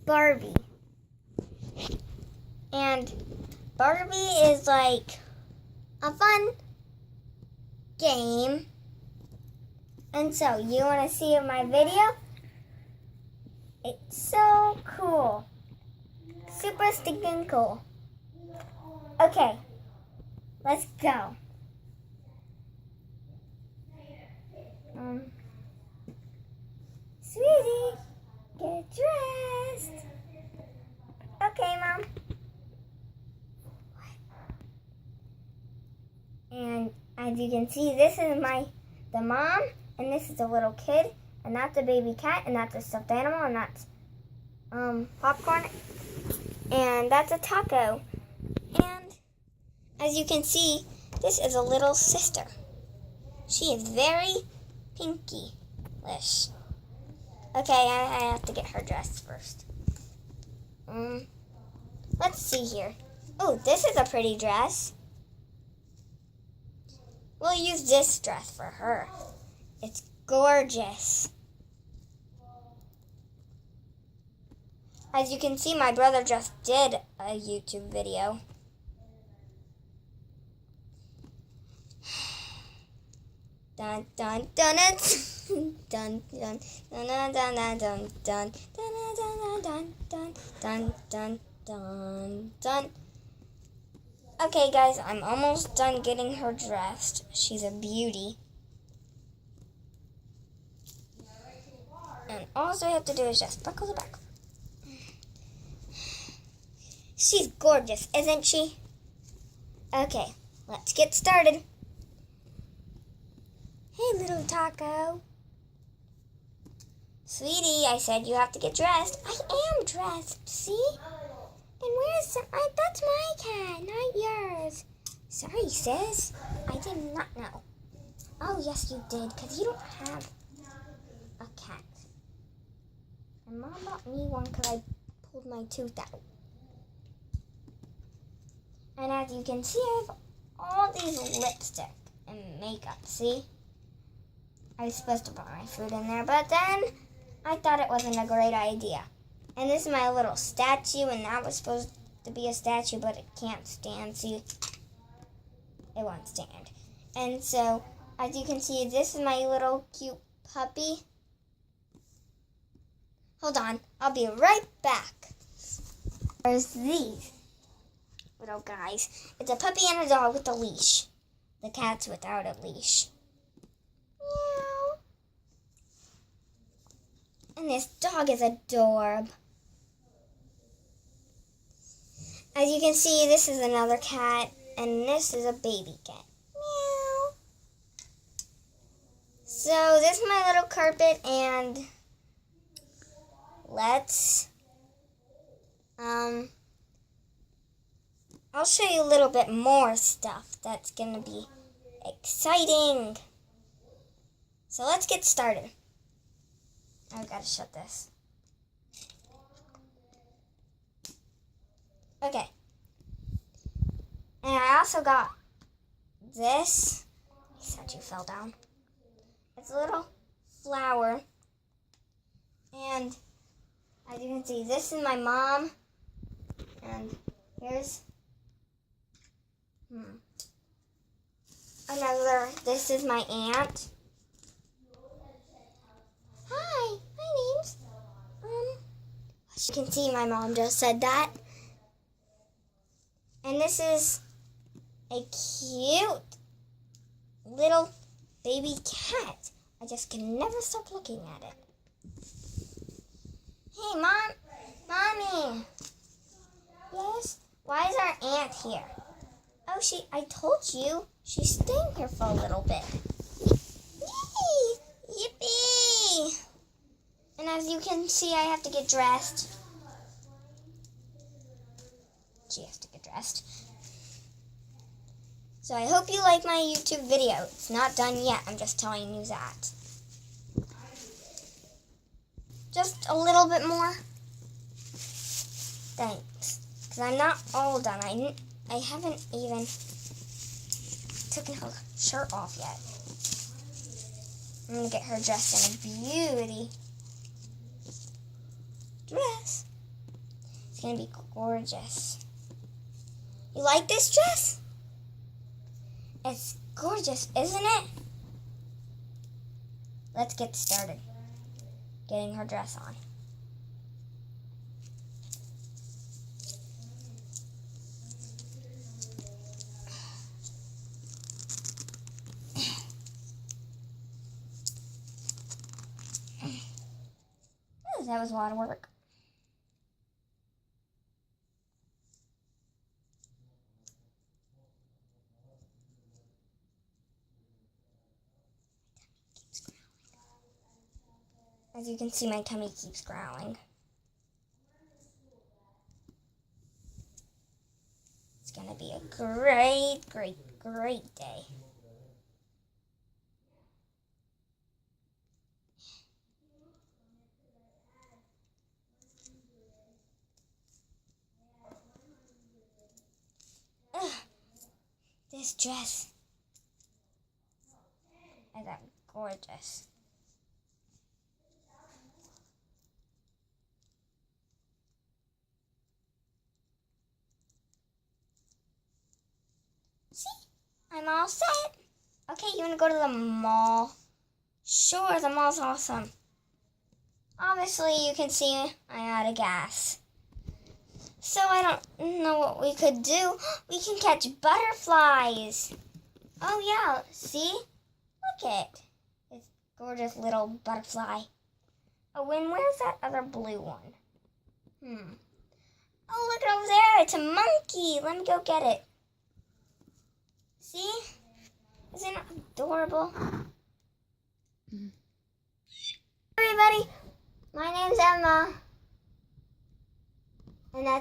Barbie. And Barbie is like a fun game. And so, you want to see my video? It's so cool. Super stinking cool. Okay, let's go. Sweetie, get dressed. Okay, Mom. And as you can see, this is the mom, and this is a little kid, and that's a baby cat, and that's a stuffed animal, and that's popcorn, and that's a taco. And as you can see, this is a little sister. She is very pinky-ish. Okay, I have to get her dressed first. Let's see here. Oh, this is a pretty dress. We'll use this dress for her. It's gorgeous. As you can see, my brother just did a YouTube video. Dun dun dun dun dun dun dun dun dun dun dun dun dun dun dun dun. Okay, guys, I'm almost done getting her dressed. She's a beauty. And all I have to do is just buckle the back. She's gorgeous, isn't she? Okay, let's get started. Hey, little taco. Sweetie, I said you have to get dressed. I am dressed, see? And that's my cat, not yours. Sorry, sis. I did not know. Oh, yes, you did, because you don't have a cat. And Mom bought me one because I pulled my tooth out. And as you can see, I have all these lipstick and makeup, see? I was supposed to put my food in there, but then I thought it wasn't a great idea. And this is my little statue, and that was supposed to be a statue, but it can't stand. See, it won't stand. And so, as you can see, this is my little cute puppy. Hold on, I'll be right back. There's these little guys. It's a puppy and a dog with a leash. The cat's without a leash. Meow. And this dog is adorable. As you can see, this is another cat, and this is a baby cat. Meow. So this is my little carpet, and let's, I'll show you a little bit more stuff that's gonna be exciting. So let's get started. I've got to shut this. Okay. And I also got this. I said you fell down. It's a little flower. And as you can see, this is my mom. And here's another. This is my aunt. Hi, my name's as you can see, my mom just said that. And this is a cute little baby cat. I just can never stop looking at it. Hey, Mommy. Yes? Why is our aunt here? Oh, I told you, she's staying here for a little bit. Yay! Yippee! And as you can see, I have to get dressed. She has to get dressed. So I hope you like my YouTube video. It's not done yet. I'm just telling you that. Just a little bit more. Thanks. Because I'm not all done. I haven't even taken her shirt off yet. I'm going to get her dressed in a beauty dress. It's gonna be gorgeous. You like this dress? It's gorgeous, isn't it? Let's get started getting her dress on. That was a lot of work. As you can see, my tummy keeps growling. It's gonna be a great, great, great day. Ugh, this dress is gorgeous. See, I'm all set. Okay, you wanna go to the mall? Sure, the mall's awesome. Obviously, you can see I'm out of gas. So I don't know what we could do. We can catch butterflies. Oh yeah, see? Look at this gorgeous little butterfly. Oh, and where's that other blue one? Oh, look over there. It's a monkey. Let me go get it. See? Isn't it adorable? Everybody, my name's Emma. And that's